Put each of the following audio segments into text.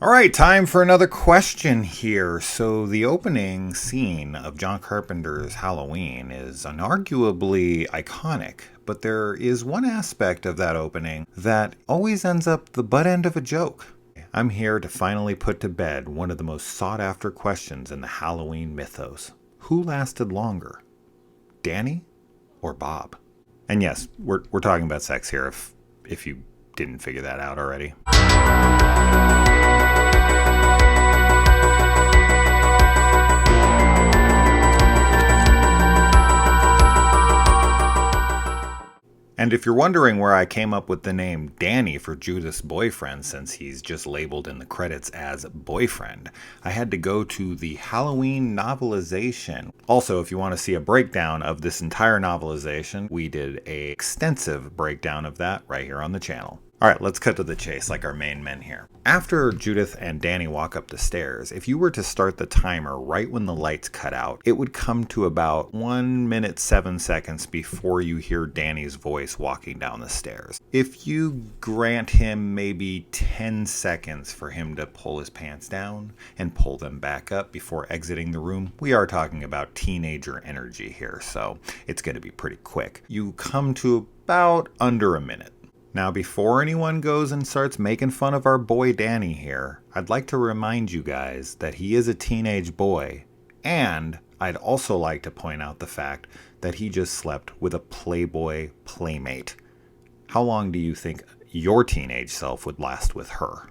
All right, time for another question here. So the opening scene of John Carpenter's Halloween is unarguably iconic, but there is one aspect of that opening that always ends up the butt end of a joke. I'm here to finally put to bed one of the most sought after questions in the Halloween mythos. Who lasted longer, Danny or Bob? And yes, we're talking about sex here if you didn't figure that out already. And if you're wondering where I came up with the name Danny for Judith's boyfriend, since he's just labeled in the credits as boyfriend, I had to go to the Halloween novelization. Also, if you want to see a breakdown of this entire novelization, we did an extensive breakdown of that right here on the channel. Alright, let's cut to the chase like our main men here. After Judith and Danny walk up the stairs, if you were to start the timer right when the lights cut out, it would come to about 1 minute 7 seconds before you hear Danny's voice walking down the stairs. If you grant him maybe 10 seconds for him to pull his pants down and pull them back up before exiting the room, we are talking about teenager energy here, so it's going to be pretty quick. You come to about under a minute. Now, before anyone goes and starts making fun of our boy Danny here, I'd like to remind you guys that he is a teenage boy, and I'd also like to point out the fact that he just slept with a Playboy playmate. How long do you think your teenage self would last with her?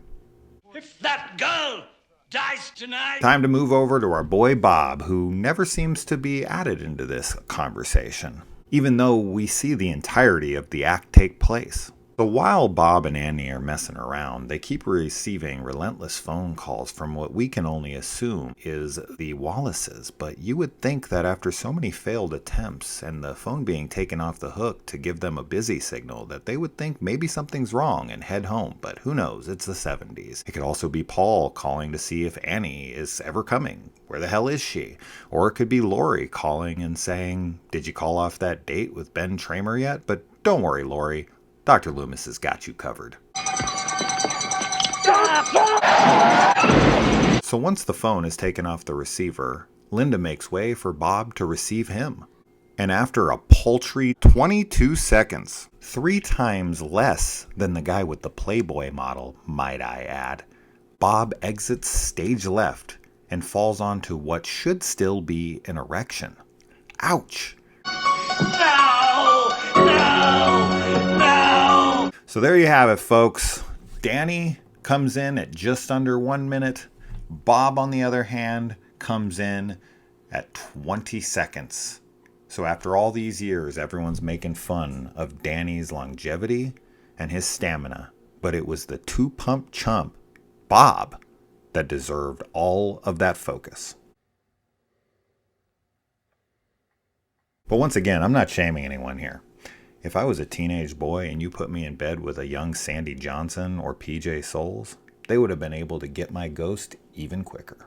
If that girl dies tonight... Time to move over to our boy Bob, who never seems to be added into this conversation, even though we see the entirety of the act take place. So while Bob and Annie are messing around, they keep receiving relentless phone calls from what we can only assume is the Wallaces. But you would think that after so many failed attempts and the phone being taken off the hook to give them a busy signal, that they would think maybe something's wrong and head home. But who knows, it's the 70s. It could also be Paul calling to see if Annie is ever coming. Where the hell is she? Or it could be Lori calling and saying, did you call off that date with Ben Tramer yet? But don't worry, Lori. Dr. Loomis has got you covered. So once the phone is taken off the receiver, Linda makes way for Bob to receive him. And after a paltry 22 seconds, 3 times less than the guy with the Playboy model, might I add, Bob exits stage left and falls onto what should still be an erection. Ouch! So there you have it, folks. Danny comes in at just under 1 minute. Bob, on the other hand, comes in at 20 seconds. So after all these years, everyone's making fun of Danny's longevity and his stamina. But it was the two-pump chump, Bob, that deserved all of that focus. But once again, I'm not shaming anyone here. If I was a teenage boy and you put me in bed with a young Sandy Johnson or PJ Souls, they would have been able to get my ghost even quicker.